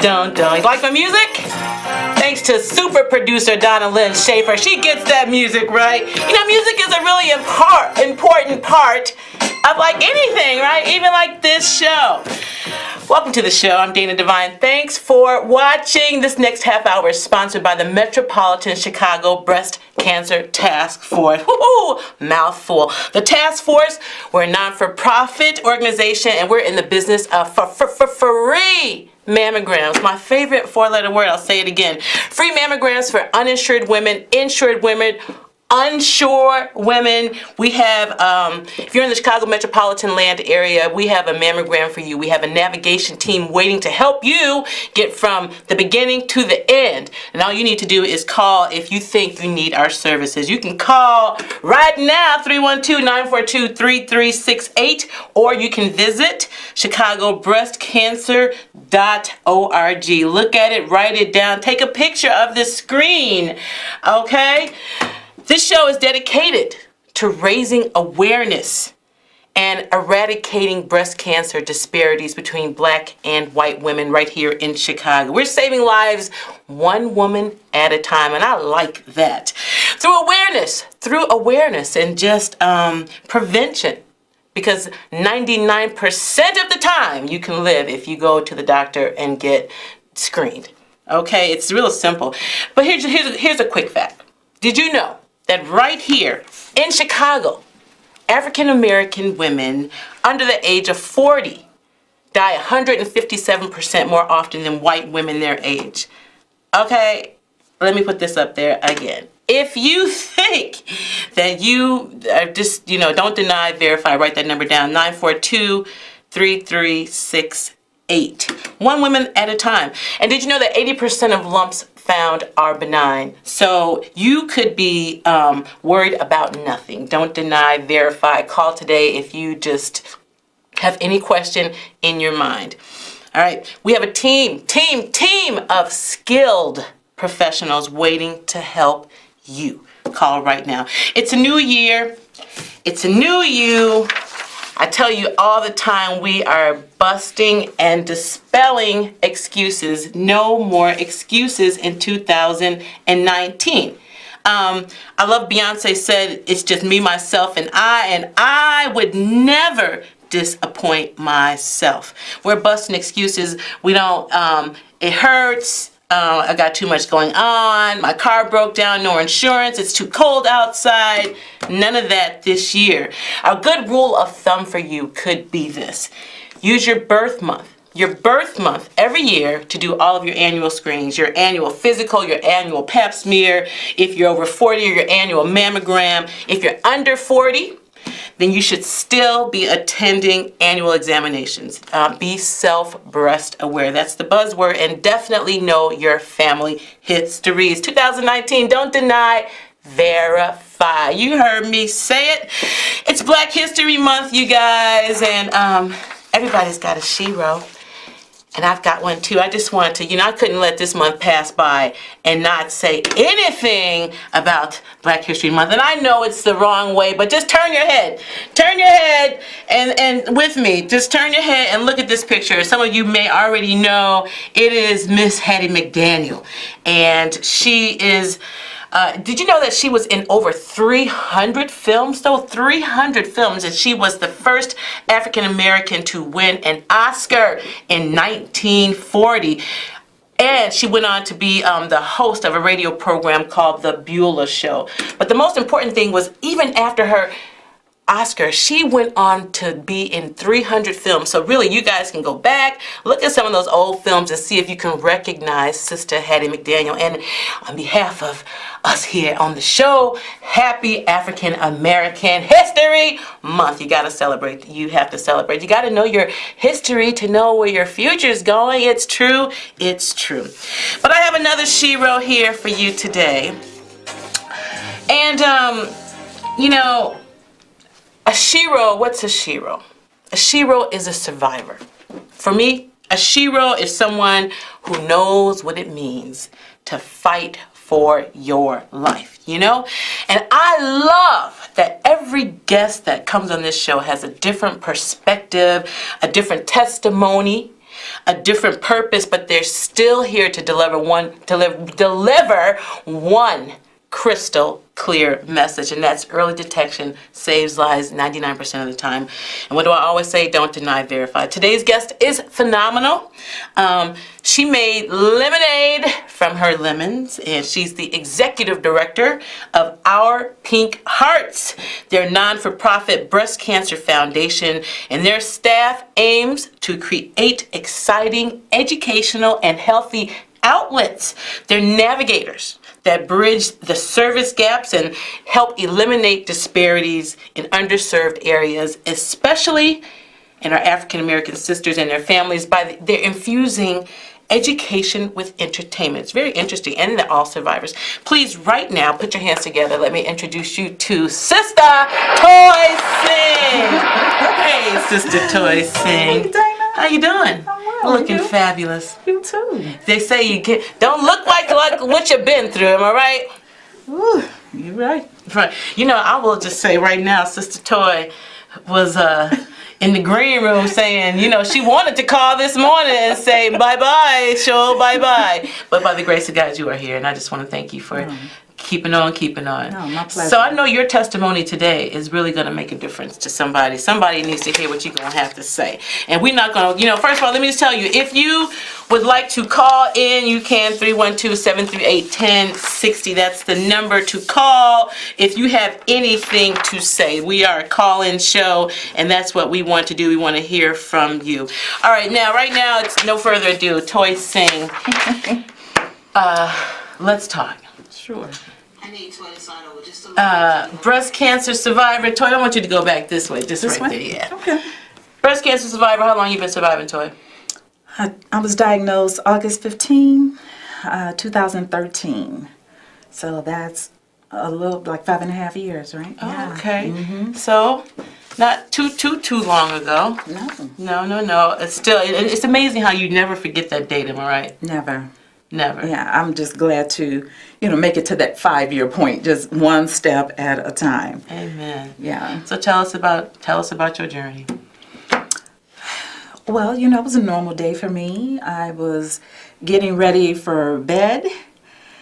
You like my music? Thanks to super producer Donna Lynn Schaefer. She gets that music right. You know, music is a really important part of like anything, right? Even like this show. Welcome to the show. I'm Dana Devine. Thanks for watching. This next half hour is sponsored by the Metropolitan Chicago Breast Cancer Task Force. Woohoo! Mouthful. The task force, we're a non-for-profit organization and we're in the business of free mammograms. My favorite four-letter word, I'll say it again. Free mammograms for uninsured women, insured women, unsure women. We have, if you're in the Chicago metropolitan land area, we have a mammogram for you. We have a navigation team waiting to help you get from the beginning to the end. And all you need to do is call if you think you need our services. You can call right now, 312-942-3368, or you can visit chicagobreastcancer.org. Look at it, write it down, take a picture of the screen, okay? This show is dedicated to raising awareness and eradicating breast cancer disparities between black and white women right here in Chicago. We're saving lives one woman at a time, and I like that. Through awareness and just prevention, because 99% of the time you can live if you go to the doctor and get screened. Okay, it's real simple. But here's a quick fact. Did you know that right here in Chicago, African American women under the age of 40 die 157% more often than white women their age? Okay, let me put this up there again. If you think that you are just, don't deny, verify, write that number down, 942-3368. One woman at a time. And did you know that 80% of lumps found are benign? So you could be worried about nothing. Don't deny, verify. Call today if you just have any question in your mind. All right, we have a team of skilled professionals waiting to help you. Call right now. It's a new year. It's a new you. I tell you all the time, we are busting and dispelling excuses. No more excuses in 2019. I love Beyonce said, it's just me, myself, and I would never disappoint myself. We're busting excuses. We don't, it hurts. I got too much going on. My car broke down, no insurance. It's too cold outside. None of that this year. A good rule of thumb for you could be this. Use your birth month every year to do all of your annual screenings, your annual physical, your annual pap smear. If you're over 40, your annual mammogram. If you're under 40, then you should still be attending annual examinations. Be self-breast aware. That's the buzzword. And definitely know your family histories. 2019, don't deny, verify. You heard me say it. It's Black History Month, you guys. And everybody's got a shero. And I've got one too. I just wanted to, I couldn't let this month pass by and not say anything about Black History Month. And I know it's the wrong way, but just turn your head. Turn your head and with me, just turn your head and look at this picture. Some of you may already know it is Miss Hattie McDaniel. And she is, did you know that she was in over 300 films? 300 films, and she was the first African American to win an Oscar in 1940. And she went on to be the host of a radio program called The Beulah Show. But the most important thing was, even after her Oscar, she went on to be in 300 films. So really, you guys can go back, look at some of those old films and see if you can recognize Sister Hattie McDaniel. And on behalf of us here on the show, happy African American History Month. You gotta celebrate. You have to celebrate. You gotta know your history to know where your future is going. It's true. It's true. But I have another shero here for you today. And, a shero, what's a shero? A shero is a survivor. For me, a shero is someone who knows what it means to fight for your life, And I love that every guest that comes on this show has a different perspective, a different testimony, a different purpose, but they're still here to deliver one crystal clear message, and that's early detection saves lives 99% of the time. And what do I always say? Don't deny, verify. Today's guest is phenomenal. She made lemonade from her lemons, and she's the executive director of Our Pink Hearts, their non-for-profit breast cancer foundation, and their staff aims to create exciting, educational, and healthy outlets. They're navigators that bridge the service gaps and help eliminate disparities in underserved areas, especially in our African American sisters and their families, by they're infusing education with entertainment. It's very interesting, and all survivors. Please, right now, put your hands together. Let me introduce you to Sister Toy Singh. Hey, Sister Toy Singh. Hey, Dana. How you doing? I'm well. Looking fabulous. You too. They say you don't look like what you've been through. Am I right? Ooh, you're right. Right. You know, I will just say right now, Sister Toy was in the green room saying, you know, she wanted to call this morning and say bye-bye, show, bye-bye. But by the grace of God, you are here, and I just want to thank you for keeping on. No, my pleasure. So I know your testimony today is really going to make a difference to somebody. Somebody needs to hear what you're going to have to say. And we're not going to, you know, first of all, let me just tell you, if you would like to call in, you can, 312-738-1060. That's the number to call if you have anything to say. We are a call-in show, and that's what we want to do. We want to hear from you. All right, right now, it's no further ado. Toy Singh. Let's talk. Sure. Breast cancer survivor. Toy, I want you to go back this way. This right way? there, yeah. Okay. Breast cancer survivor, how long you been surviving, Toy? I was diagnosed August 15, 2013. So that's a little, like 5.5 years, right? Oh, Yeah. okay. Mm-hmm. So, not too long ago. No. It's still, it's amazing how you never forget that date, am I right? Never. Never. Yeah, I'm just glad to, make it to that 5-year point, just one step at a time. Amen. Yeah. So tell us about your journey. Well, it was a normal day for me. I was getting ready for bed,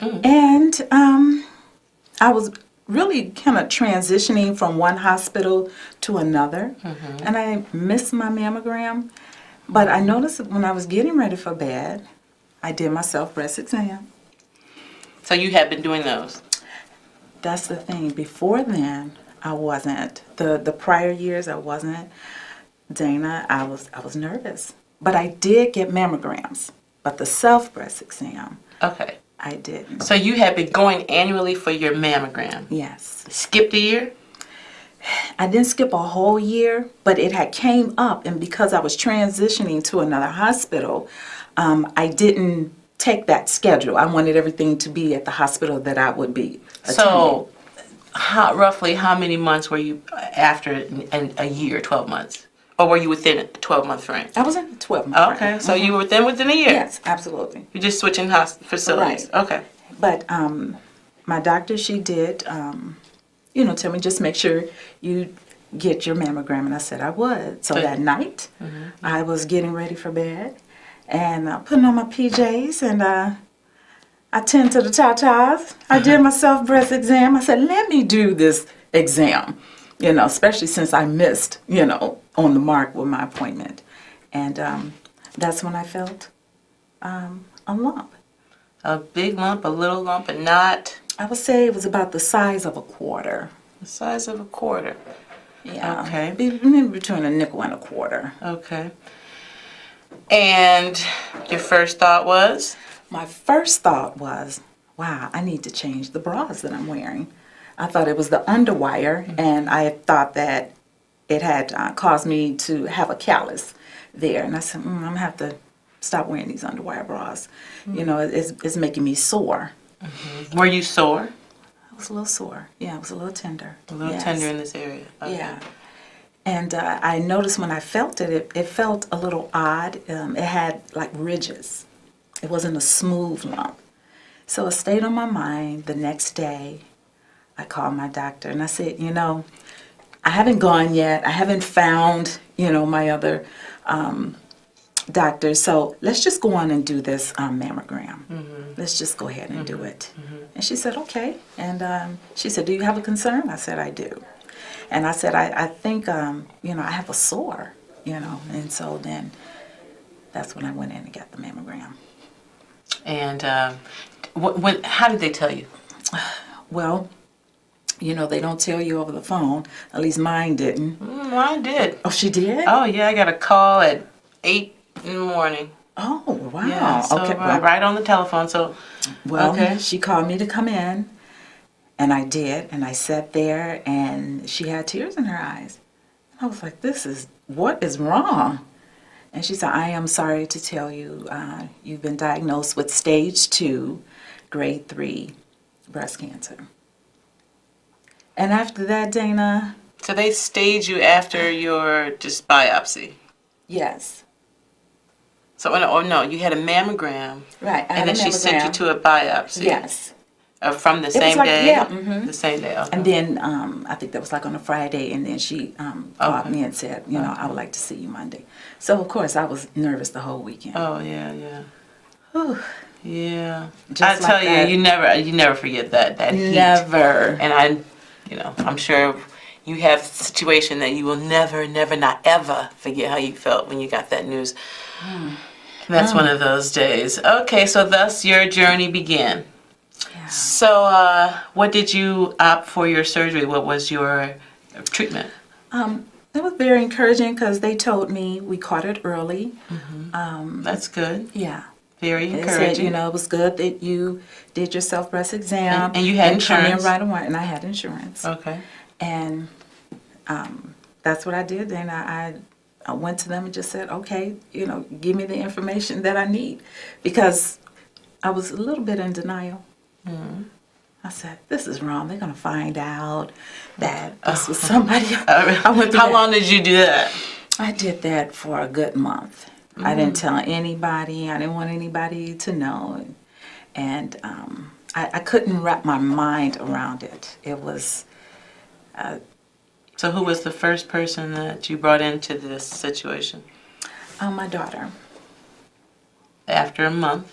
and I was really kind of transitioning from one hospital to another, and I missed my mammogram. But I noticed that when I was getting ready for bed, I did my self-breast exam. So you have been doing those? That's the thing. Before then, I wasn't. The prior years, I wasn't. Dana, I was nervous. But I did get mammograms. But the self-breast exam, okay, I didn't. So you have been going annually for your mammogram? Yes. Skipped a year? I didn't skip a whole year, but it had came up, and because I was transitioning to another hospital, I didn't take that schedule. I wanted everything to be at the hospital that I would be attending. So, roughly how many months were you after a year, 12 months? Or were you within a 12-month frame? I was in the 12-month frame. Okay, so you were within a year? Yes, absolutely. You're just switching facilities? Right. Okay. But my doctor, she did, tell me just make sure you get your mammogram, and I said I would. So that night, I was getting ready for bed, and putting on my PJs, and I tend to the tatas. I did my self-breast exam. I said, let me do this exam, especially since I missed, on the mark with my appointment. And that's when I felt a lump. A big lump, a little lump, and not? I would say it was about the size of a quarter. The size of a quarter. Yeah. Okay. Between a nickel and a quarter. Okay. And your first thought was? My first thought was, wow, I need to change the bras that I'm wearing. I thought it was the underwire, and I thought that it had caused me to have a callus there. And I said, I'm going to have to stop wearing these underwire bras. It's making me sore. Were you sore? I was a little sore. Yeah, it was a little tender. A little tender in this area. Okay. Yeah. And I noticed when I felt it, it felt a little odd. It had like ridges. It wasn't a smooth lump. So it stayed on my mind. The next day, I called my doctor and I said, I haven't gone yet. I haven't found, my other doctor, so let's just go on and do this mammogram. Let's just go ahead and do it. And she said, okay. And she said, do you have a concern? I said, I do. And I said, I think, you know, I have a sore, you know. And so then that's when I went in and got the mammogram. And how did they tell you? Well, you know, they don't tell you over the phone. At least mine didn't. Mine did. Oh, she did? Oh, yeah. I got a call at 8 in the morning. Oh, wow. Yeah, so okay. Well, right on the telephone. So, well, okay. She called me to come in, and I did. And I sat there, and she had tears in her eyes. I was like, what is wrong? And she said, I am sorry to tell you, you've been diagnosed with stage 2, grade 3 breast cancer. And after that, Dana. So they staged you after your just biopsy. Yes. So, no, you had a mammogram. Right. And then she sent you to a biopsy. Yes. From the same day? Yeah. The same day, okay. And then I think that was like on a Friday, and then she called me and said, you know, I would like to see you Monday. So, of course, I was nervous the whole weekend. Oh, yeah, yeah. Whew. Yeah. Just I tell like you, you never forget that heat. Never. And I'm sure you have a situation that you will never, not ever forget how you felt when you got that news. That's one of those days. Okay, so thus your journey began. Yeah. So what did you opt for your surgery? What was your treatment? It was very encouraging because they told me we caught it early. That's good. Yeah. Very They encouraging. said, you know, it was good that you did your self-breast exam. And you had insurance. Come in right away, and I had insurance. Okay. And that's what I did. Then I went to them and just said, okay, you know, give me the information that I need. Because I was a little bit in denial. I said, this is wrong. They're going to find out that this was somebody. How long did you do that? I did that for a good month. I didn't tell anybody. I didn't want anybody to know. And I couldn't wrap my mind around it. It was... So who was the first person that you brought into this situation? my daughter. After a month?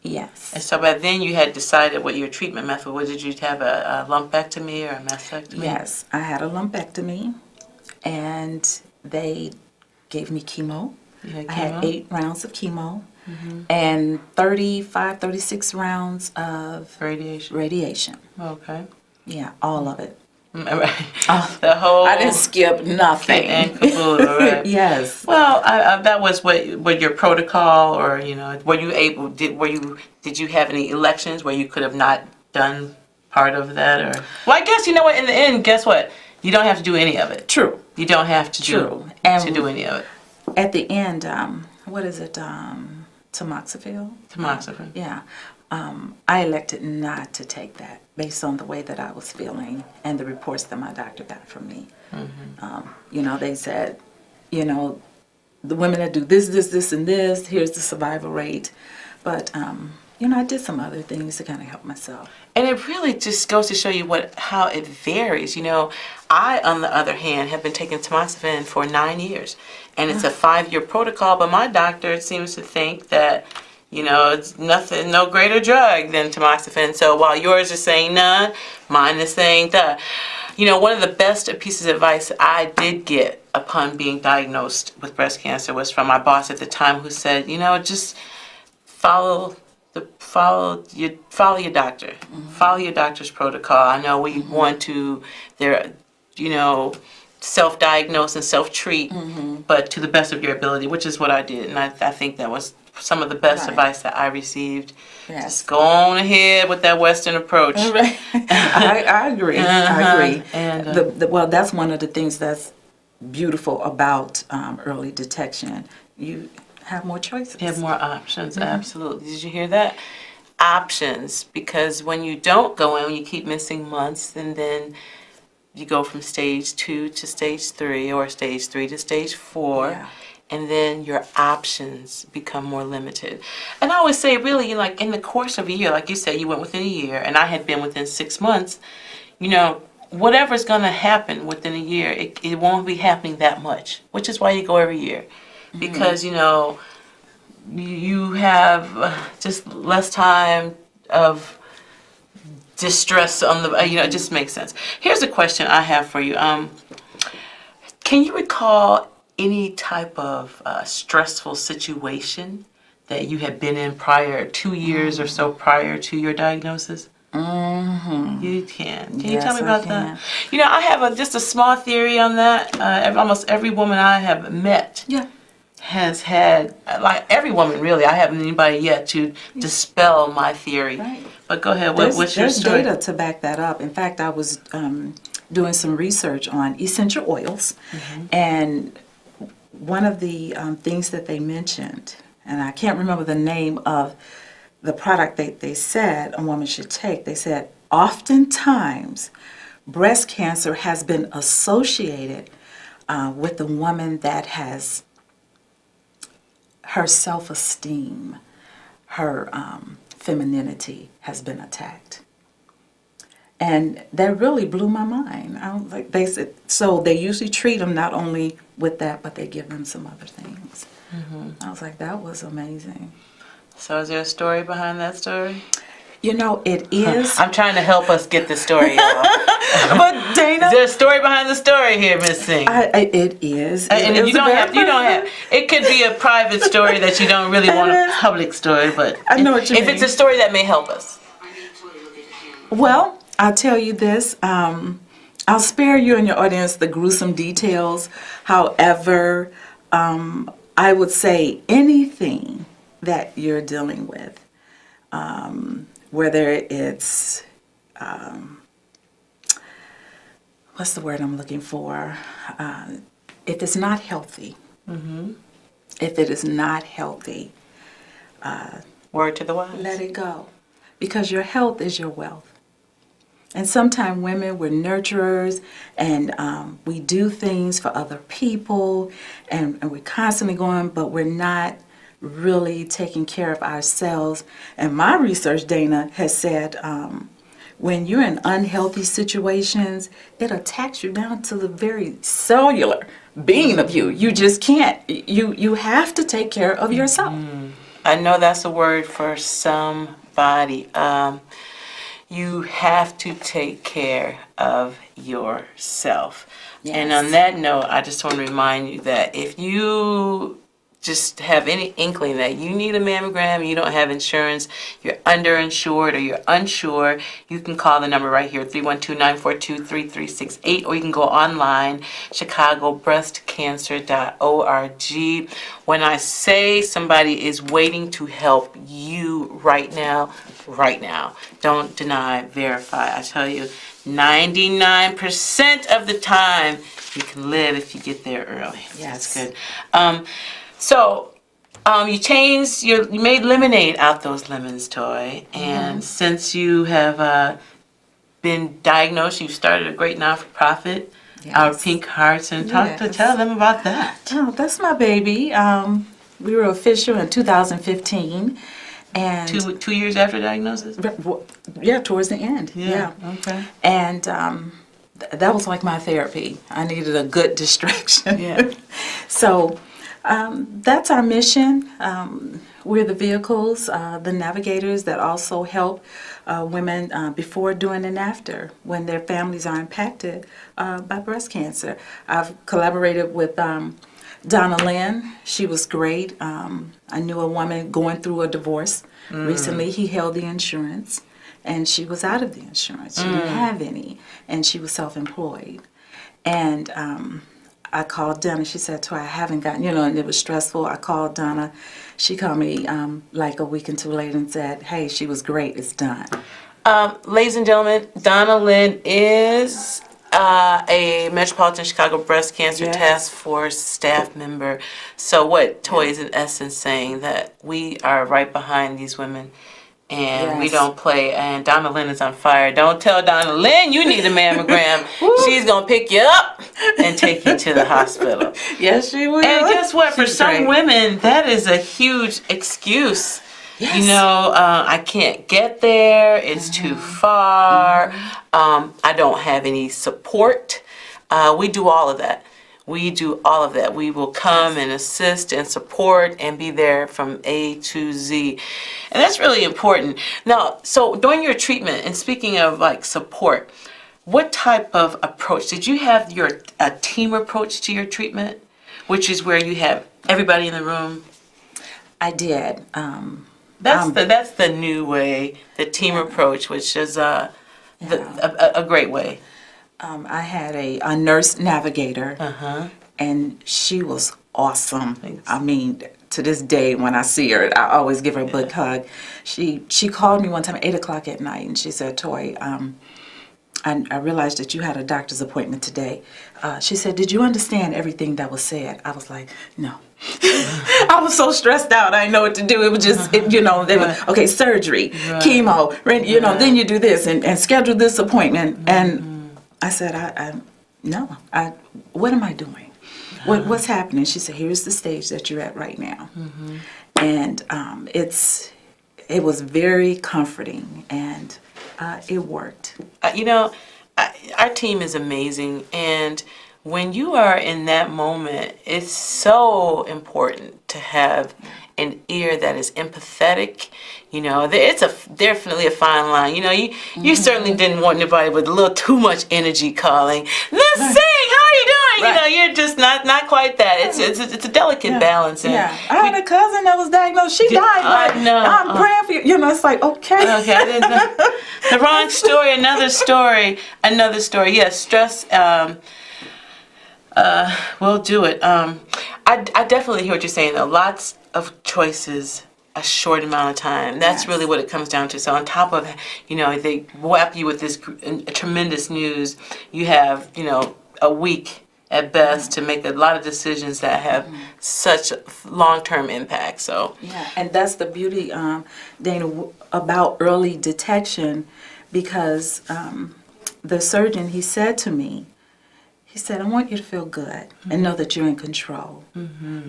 Yes. And so by then you had decided what your treatment method was. Did you have a lumpectomy or a mastectomy? Yes, I had a lumpectomy, and they gave me chemo. You had chemo? I had 8 rounds of chemo and 36 rounds of radiation. Okay. Yeah, all of it. Right. The whole. I didn't skip nothing. And caboodle, right? Yes. Well, that was what your protocol, or were you able? Did you have any elections where you could have not done part of that, or? Well, I guess you know what. In the end, guess what? You don't have to do any of it. True. You don't have to True. do any of it. At the end, what is it? Tamoxifen. Tamoxifen. Yeah. I elected not to take that based on the way that I was feeling and the reports that my doctor got from me. They said, the women that do this, and this, here's the survival rate. But, I did some other things to kind of help myself. And it really just goes to show you how it varies. I, on the other hand, have been taking tamoxifen for 9 years. And it's a 5-year protocol, but my doctor seems to think that it's nothing, no greater drug than tamoxifen. So while yours is saying none, mine is saying the. One of the best pieces of advice I did get upon being diagnosed with breast cancer was from my boss at the time, who said, just follow your doctor. Follow your doctor's protocol. I know we want to self-diagnose and self-treat, but to the best of your ability, which is what I did. And I think that was some of the best advice that I received. Yes. Just go on ahead with that Western approach. Right. I agree. I agree. And well, that's one of the things that's beautiful about early detection. You have more choices. you have more options, absolutely. Did you hear that? Options, because when you don't go in, you keep missing months, and then you go from stage 2 to stage 3, or stage 3 to stage 4. Yeah. And then your options become more limited. And I always say, really, in the course of a year, like you said, you went within a year, and I had been within 6 months, whatever's going to happen within a year, it won't be happening that much, which is why you go every year. because you have just less time of distress on the. It just makes sense. Here's a question I have for you. Can you recall any type of stressful situation that you had been in prior 2 years or so prior to your diagnosis? Mm-hmm. You can. Can you Yes, tell me I about can. that? I have just a small theory on that. Almost every woman I have met Yeah. has had, like every woman really, I haven't anybody yet to dispel my theory. Right. But go ahead, what's your There's story? data to back that up. In fact, I was doing some research on essential oils, and one of the things that they mentioned, and I can't remember the name of the product they said a woman should take. They said oftentimes breast cancer has been associated with the woman that has her self-esteem, her femininity has been attacked. And that really blew my mind. I was like, they said, so they usually treat them not only with that, but they give them some other things. I was like, that was amazing. So is there a story behind that story? It is. I'm trying to help us get the story, y'all. But Dana, Is there a story behind the story here, Miss Singh? it is. And you don't have. It could be a private story that you don't really want a public story, but I know what you if mean. it's a story that may help us. Well, I'll tell you this. I'll spare you and your audience the gruesome details. However, I would say anything that you're dealing with, whether it's, what's the word I'm looking for? If it's not healthy, if it is not healthy, Word to the wise. let it go. Because your health is your wealth. And sometimes women, we're nurturers, and we do things for other people, and we're constantly going, but we're not really taking care of ourselves. And my research, Dana, has said when you're in unhealthy situations, it attacks you down to the very cellular being of you. You just can't. You have to take care of yourself. I know that's a word for somebody. You have to take care of yourself. Yes. And on that note, I just want to remind you that if you just have any inkling that you need a mammogram, you don't have insurance, you're underinsured or you're unsure, you can call the number right here, 312-942-3368, or you can go online, chicagobreastcancer.org. When I say somebody is waiting to help you right now, don't deny, verify. I tell you, 99% of the time, you can live if you get there early. Yes. That's good. So, you made lemonade out those lemons, Toy. And since you have been diagnosed, you've started a great not-for-profit, Our Pink Hearts, and tell them about that. Oh, that's my baby. We were official in 2015. And 2 years after diagnosis? yeah, towards the end. Yeah. Okay. And that was like my therapy. I needed a good distraction. Yeah. So that's our mission. We're the vehicles, the navigators that also help women before, during, and after when their families are impacted by breast cancer. I've collaborated with Donna Lynn. She was great. I knew a woman going through a divorce recently. He held the insurance, and she was out of the insurance. She didn't have any, and she was self-employed. And I called Donna. She said to her, I haven't gotten, and it was stressful. I called Donna. She called me like a week or two later and said, hey, she was great. It's done. Ladies and gentlemen, Donna Lynn is a Metropolitan Chicago Breast Cancer Task Force staff member. So what Toy is in essence saying that we are right behind these women and we don't play. And Donna Lynn is on fire. Don't tell Donna Lynn you need a mammogram. She's going to pick you up and take you to the hospital. Yes, she will. And guess what? For She's some great. women, that is a huge excuse. Yes. I can't get there. It's too far. I don't have any support. We do all of that. We do all of that. We will come and assist and support and be there from A to Z. And that's really important. Now, so during your treatment, and speaking of like support, what type of approach? Did you have a team approach to your treatment, which is where you have everybody in the room? I did. That's the new way, the team approach, which is a great way. I had a nurse navigator, and she was awesome. Thanks. I mean, to this day, when I see her, I always give her a big hug. She called me one time at 8 o'clock at night, and she said, Toy, I realized that you had a doctor's appointment today. She said, did you understand everything that was said? I was like, no. I was so stressed out. I didn't know what to do. It was just, they were, okay, surgery, chemo, then you do this and schedule this appointment. And I said, no, what am I doing? What's happening? She said, here's the stage that you're at right now. And it was very comforting, and it worked. Our team is amazing, and when you are in that moment, it's so important to have an ear that is empathetic. It's definitely a fine line. You certainly didn't want anybody with a little too much energy calling, let's sing, how are you doing? Right. You're just not quite that. It's a delicate balance. And I had a cousin that was diagnosed. She died. I'm praying for you. It's like, okay. Okay. The wrong story, another story. Yes, stress will do it. I definitely hear what you're saying, though. Lots of choices, a short amount of time. That's really what it comes down to. So on top of, they whap you with this tremendous news, you have, a week at best to make a lot of decisions that have such long-term impact. So and that's the beauty, Dana, about early detection, because the surgeon, he said to me, he said, I want you to feel good and know that you're in control.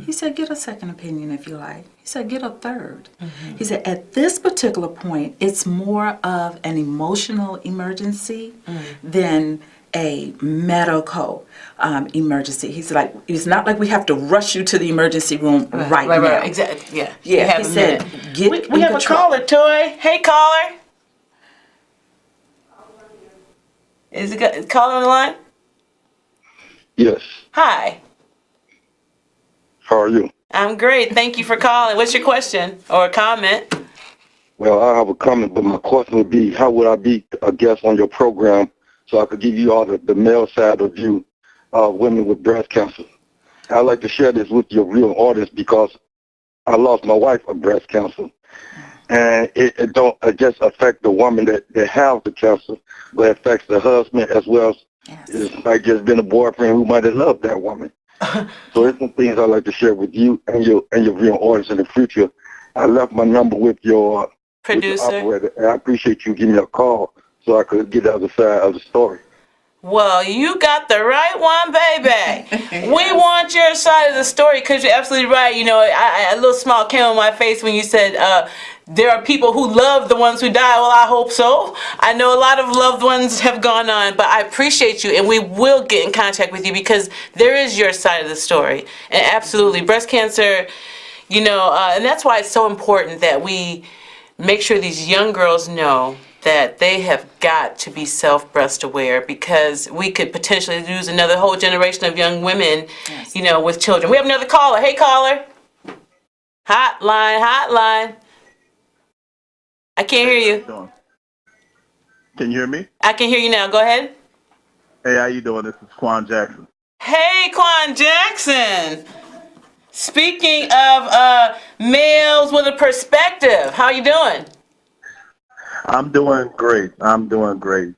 He said, get a second opinion if you like. He said, get a third. He said, at this particular point, it's more of an emotional emergency than a medical emergency. He's like, it's not like we have to rush you to the emergency room right now. Right, exactly. Yeah. Yeah, he said, get we have a caller, Toy. Hey, caller. Is it caller on the line? Yes. Hi. How are you? I'm great. Thank you for calling. What's your question or comment? Well, I have a comment, but my question would be, how would I be a guest on your program so I could give you all the male side of view of women with breast cancer? I'd like to share this with your real audience because I lost my wife of breast cancer. And it don't just affect the woman that have the cancer, but it affects the husband as well. It's like just been a boyfriend who might have loved that woman. So there's some things I'd like to share with you and your real audience in the future. I left my number with your producer. With your operator, and I appreciate you giving me a call so I could get the other side of the story. Well, you got the right one, baby. We want your side of the story because you're absolutely right. A little smile came on my face when you said there are people who love the ones who die. Well, I hope so. I know a lot of loved ones have gone on, but I appreciate you, and we will get in contact with you because there is your side of the story. And absolutely, breast cancer, and that's why it's so important that we make sure these young girls know that they have got to be self-breast aware because we could potentially lose another whole generation of young women, with children. We have another caller. Hey, caller. Hotline. I can't hear you. Can you hear me? I can hear you now. Go ahead. Hey, how you doing? This is Quan Jackson. Hey, Quan Jackson. Speaking of males with a perspective, how you doing? I'm doing great.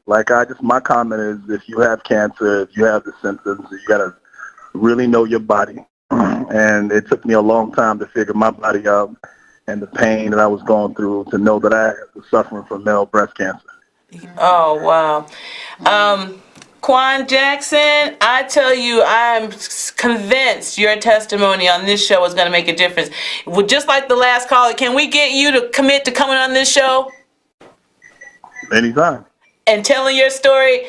Like my comment is, if you have cancer, if you have the symptoms, you gotta really know your body. And it took me a long time to figure my body out and the pain that I was going through to know that I was suffering from male breast cancer. Oh, wow. Quan Jackson, I tell you, I'm convinced your testimony on this show is going to make a difference. Well, just like the last caller, can we get you to commit to coming on this show? Anytime. and telling your story.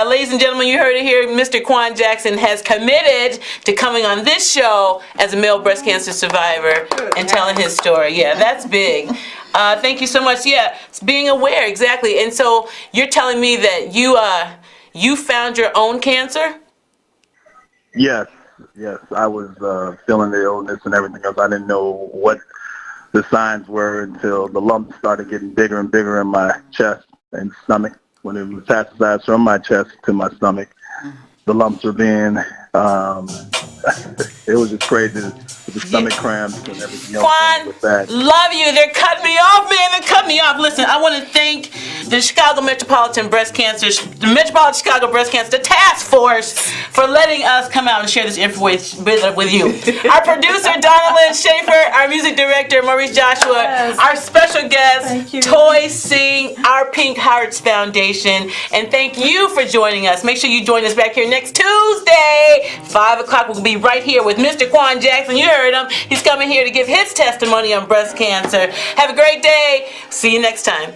Ladies and gentlemen, you heard it here. Mr. Quan Jackson has committed to coming on this show as a male breast cancer survivor and telling his story. Yeah, that's big. Thank you so much. Yeah, it's being aware, exactly. And so you're telling me that you found your own cancer? Yes, I was feeling the illness and everything else. I didn't know what the signs were until the lumps started getting bigger and bigger in my chest and stomach. When it metastasized from my chest to my stomach, the lumps were being, it was just crazy with the stomach cramps and everything else. Quan, With that. love you. They're cutting me off, man. They're cutting me off. Listen, I want to thank the Chicago Metropolitan Breast Cancer, the Metropolitan Chicago Breast Cancer, the task force, for letting us come out and share this information with you. Our producer, Donna Lynn Schaefer, our music director, Maurice Joshua, Yes. our special guest, Thank you. Toy Sing, our Pink Hearts Foundation, and thank you for joining us. Make sure you join us back here next Tuesday, 5 o'clock. We'll be right here with Mr. Quan Jackson. You heard him. He's coming here to give his testimony on breast cancer. Have a great day. See you next time.